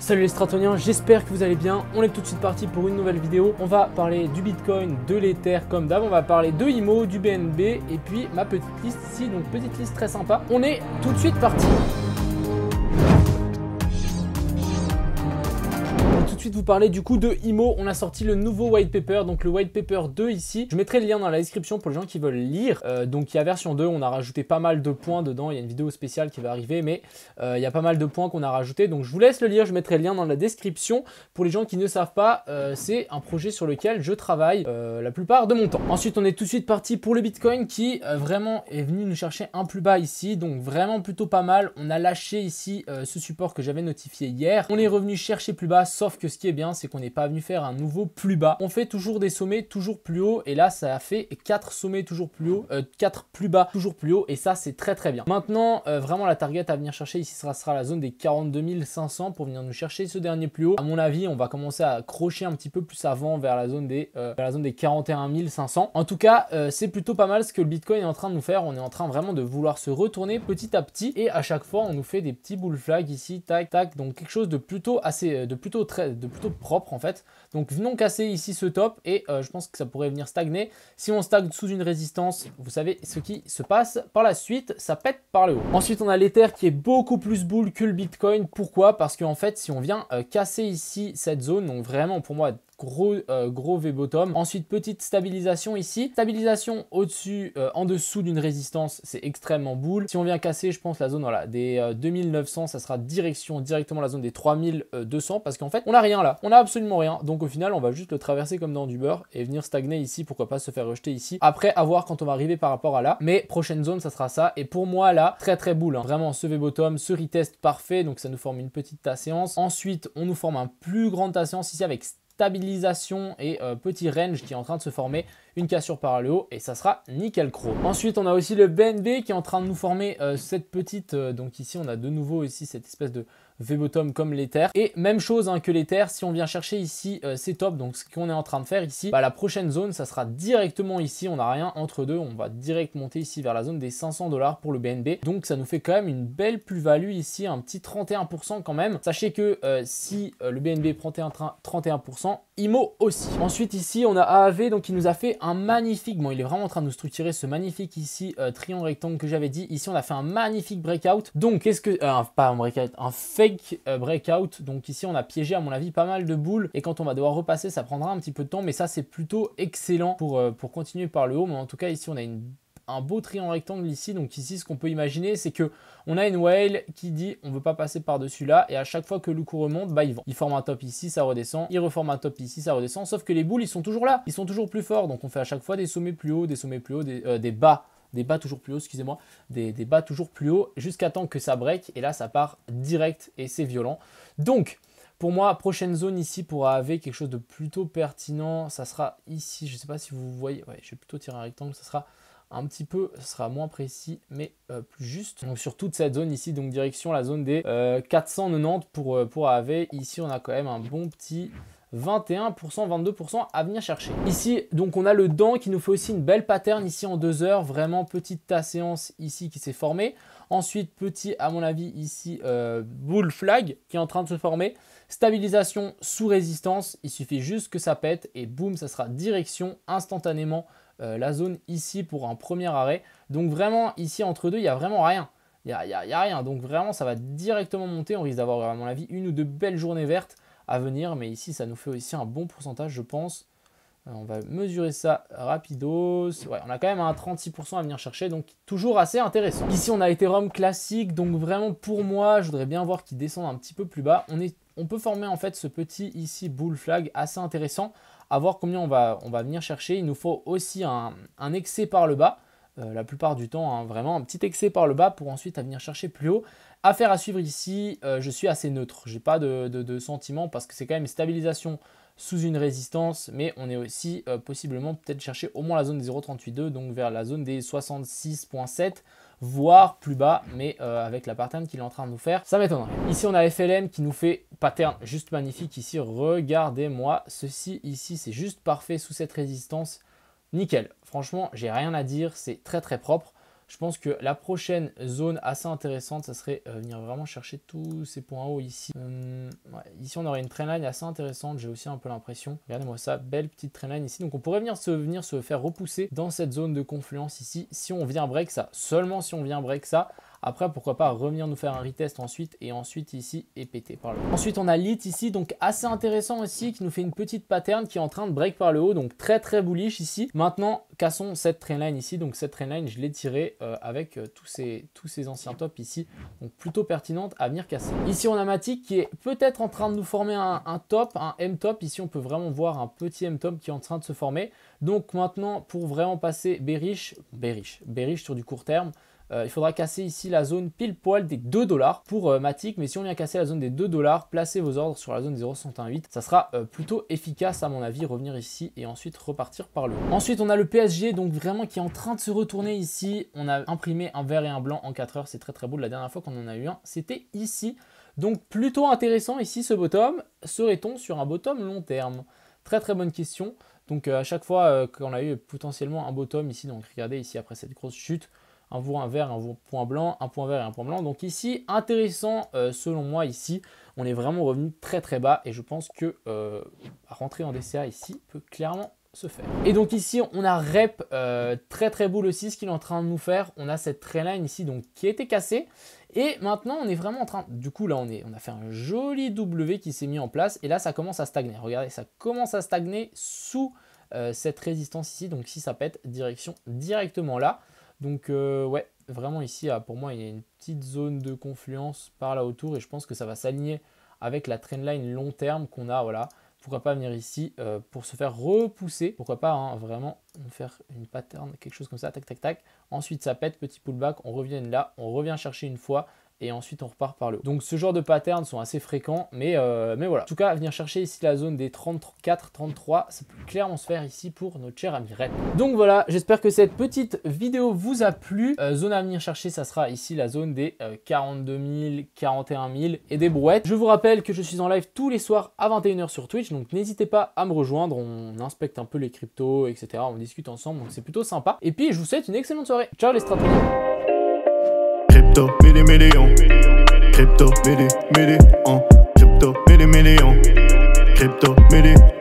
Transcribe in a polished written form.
Salut les stratoniens, j'espère que vous allez bien. On est tout de suite parti pour une nouvelle vidéo. On va parler du Bitcoin, de l'Ether comme d'hab. On va parler de IMO, du BNB et puis ma petite liste ici. Donc petite liste très sympa. On est tout de suite parti. Tout de suite vous parler du coup de IMO. On a sorti le nouveau white paper, donc le white paper 2 ici. Je mettrai le lien dans la description pour les gens qui veulent lire. Donc il y a version 2, on a rajouté pas mal de points dedans. Il y a une vidéo spéciale qui va arriver, mais il y a pas mal de points qu'on a rajouté. Donc je vous laisse le lire, je mettrai le lien dans la description. Pour les gens qui ne savent pas, c'est un projet sur lequel je travaille la plupart de mon temps. Ensuite on est tout de suite parti pour le Bitcoin qui vraiment est venu nous chercher un plus bas ici. Donc vraiment plutôt pas mal. On a lâché ici ce support que j'avais notifié hier. On est revenu chercher plus bas, sauf que ce qui est bien, c'est qu'on n'est pas venu faire un nouveau plus bas. On fait toujours des sommets toujours plus haut et là, ça a fait 4 sommets toujours plus haut, 4 plus bas toujours plus haut et ça, c'est très très bien. Maintenant, vraiment la target à venir chercher ici sera la zone des 42 500 pour venir nous chercher ce dernier plus haut. À mon avis, on va commencer à crocher un petit peu plus avant vers la zone des 41 500. En tout cas, c'est plutôt pas mal ce que le Bitcoin est en train de nous faire. On est en train vraiment de vouloir se retourner petit à petit et à chaque fois, on nous fait des petits bull flags ici, tac, tac. Donc quelque chose de plutôt plutôt propre en fait. Donc venons casser ici ce top et je pense que ça pourrait venir stagner. Si on stagne sous une résistance, vous savez ce qui se passe par la suite, ça pète par le haut. Ensuite on a l'Ether qui est beaucoup plus bull que le Bitcoin. Pourquoi? Parce qu'en fait si on vient casser ici cette zone, donc vraiment pour moi gros V-bottom. Ensuite, petite stabilisation ici. Stabilisation au-dessus, en dessous d'une résistance, c'est extrêmement bull. Si on vient casser, je pense, la zone voilà, des 2900, ça sera directement la zone des 3200 parce qu'en fait, on n'a rien là. On n'a absolument rien. Donc au final, on va juste le traverser comme dans du beurre et venir stagner ici. Pourquoi pas se faire rejeter ici. Après, à voir quand on va arriver par rapport à là. Mais prochaine zone, ça sera ça. Et pour moi, là, très très bull. Hein. Vraiment, ce V-bottom, ce retest parfait. Donc ça nous forme une petite tas séance. Ensuite, on nous forme un plus grand tas séance ici avec stabilisation et petit range qui est en train de se former, une cassure par le haut et ça sera nickel chrome. Ensuite on a aussi le BNB qui est en train de nous former cette petite, donc ici on a de nouveau ici cette espèce de V-bottom comme l'Ether et même chose hein, que l'Ether, si on vient chercher ici ces tops, donc ce qu'on est en train de faire ici, bah, la prochaine zone ça sera directement ici, on n'a rien entre deux, on va direct monter ici vers la zone des 500 $ pour le BNB, donc ça nous fait quand même une belle plus-value ici, un petit 31% quand même. Sachez que si le BNB prend 31%, IMO aussi. Ensuite ici on a AAV donc il nous a fait un magnifique, bon il est vraiment en train de nous structurer ce magnifique ici triangle rectangle que j'avais dit. Ici on a fait un magnifique breakout, donc qu'est-ce que, pas un breakout, un fake breakout. Donc ici on a piégé à mon avis pas mal de boules et quand on va devoir repasser ça prendra un petit peu de temps, mais ça c'est plutôt excellent pour continuer par le haut. Mais en tout cas ici on a un beau triangle rectangle ici. Donc ici ce qu'on peut imaginer c'est que on a une whale qui dit on veut pas passer par dessus là et à chaque fois que le coup remonte bah il vend. Il forme un top ici, ça redescend, il reforme un top ici, ça redescend, sauf que les boules ils sont toujours là, ils sont toujours plus forts. Donc on fait à chaque fois des sommets plus hauts, des sommets plus hauts, des bas toujours plus haut, excusez-moi, des bas toujours plus haut jusqu'à temps que ça break et là ça part direct et c'est violent. Donc pour moi, prochaine zone ici pour AAV, quelque chose de plutôt pertinent, ça sera ici, je ne sais pas si vous voyez, ouais, je vais plutôt tirer un rectangle, ça sera un petit peu, ce sera moins précis mais plus juste. Donc sur toute cette zone ici, donc direction la zone des 490 pour AAV, ici on a quand même un bon petit 21%, 22% à venir chercher. Ici, donc on a le dent qui nous fait aussi une belle pattern ici en 2 heures. Vraiment petite tas séance ici qui s'est formée. Ensuite, petit, à mon avis, ici, bull flag qui est en train de se former. Stabilisation sous résistance. Il suffit juste que ça pète et boum, ça sera direction instantanément la zone ici pour un premier arrêt. Donc vraiment, ici, entre deux, il n'y a vraiment rien. Il n'y a rien. Donc vraiment, ça va directement monter. On risque d'avoir, à mon avis, une ou deux belles journées vertes à venir, mais ici ça nous fait aussi un bon pourcentage je pense. On va mesurer ça rapidos. Ouais, on a quand même un 36% à venir chercher, donc toujours assez intéressant. Ici on a Ethereum classique, donc vraiment pour moi je voudrais bien voir qu'il descende un petit peu plus bas. On peut former en fait ce petit ici bull flag assez intéressant, à voir combien on va venir chercher. Il nous faut aussi un excès par le bas. La plupart du temps, hein, vraiment un petit excès par le bas pour ensuite à venir chercher plus haut. Affaire à suivre ici, je suis assez neutre. Je n'ai pas de sentiment parce que c'est quand même une stabilisation sous une résistance, mais on est aussi possiblement peut-être chercher au moins la zone des 0,382, donc vers la zone des 66,7, voire plus bas, mais avec la pattern qu'il est en train de nous faire, ça m'étonnerait. Ici, on a FLN qui nous fait pattern juste magnifique ici. Regardez-moi ceci ici, c'est juste parfait sous cette résistance. Nickel, franchement, j'ai rien à dire, c'est très très propre. Je pense que la prochaine zone assez intéressante, ça serait venir vraiment chercher tous ces points hauts ici. Ouais, ici, on aurait une trendline assez intéressante. J'ai aussi un peu l'impression. Regardez-moi ça, belle petite trendline ici. Donc, on pourrait venir se faire repousser dans cette zone de confluence ici si on vient break ça. Seulement si on vient break ça. Après, pourquoi pas revenir nous faire un retest ensuite et ensuite ici et péter par le haut. Ensuite, on a l'IT ici, donc assez intéressant aussi, qui nous fait une petite pattern qui est en train de break par le haut, donc très très bullish ici. Maintenant, cassons cette trendline ici. Donc cette trendline, je l'ai tirée avec tous ces anciens tops ici, donc plutôt pertinente à venir casser. Ici, on a Matic qui est peut-être en train de nous former un top, un M-top. Ici, on peut vraiment voir un petit M-top qui est en train de se former. Donc maintenant, pour vraiment passer bearish sur du court terme, il faudra casser ici la zone pile poil des 2 $ pour Matic. Mais si on vient casser la zone des 2 $, placez vos ordres sur la zone des 0,68. Ça sera plutôt efficace à mon avis. Revenir ici et ensuite repartir par le haut. Ensuite, on a le PSG, donc vraiment qui est en train de se retourner ici. On a imprimé un vert et un blanc en 4 heures. C'est très très beau. La dernière fois qu'on en a eu un, c'était ici. Donc plutôt intéressant ici ce bottom. Serait-on sur un bottom long terme? Très très bonne question. Donc à chaque fois qu'on a eu potentiellement un bottom ici, donc regardez ici après cette grosse chute, un point vert, un point blanc, un point vert et un point blanc. Donc ici, intéressant selon moi ici. On est vraiment revenu très très bas et je pense que rentrer en DCA ici peut clairement se faire. Et donc ici, on a rep très très beau aussi ce qu'il est en train de nous faire. On a cette trendline ici donc qui a été cassée. Et maintenant, on est vraiment en train... Du coup, là, on a fait un joli W qui s'est mis en place. Et là, ça commence à stagner. Regardez, ça commence à stagner sous cette résistance ici. Donc si ça pète, direction directement là. Donc ouais, vraiment ici, pour moi, il y a une petite zone de confluence par là autour et je pense que ça va s'aligner avec la trendline long terme qu'on a, voilà. Pourquoi pas venir ici pour se faire repousser, pourquoi pas hein, vraiment faire une pattern, quelque chose comme ça, tac, tac, tac. Ensuite, ça pète, petit pullback, on revient là, on revient chercher une fois et ensuite on repart par le haut. Donc ce genre de patterns sont assez fréquents, mais voilà. En tout cas, venir chercher ici la zone des 34, 33, ça peut clairement se faire ici pour notre cher ami Red. Donc voilà, j'espère que cette petite vidéo vous a plu. Zone à venir chercher, ça sera ici la zone des 42 000, 41 000 et des brouettes. Je vous rappelle que je suis en live tous les soirs à 21 h sur Twitch, donc n'hésitez pas à me rejoindre. On inspecte un peu les cryptos, etc. On discute ensemble, donc c'est plutôt sympa. Et puis, je vous souhaite une excellente soirée. Ciao les stratèges. Crypto, million. Crypto, million. Crypto, million. Crypto, million.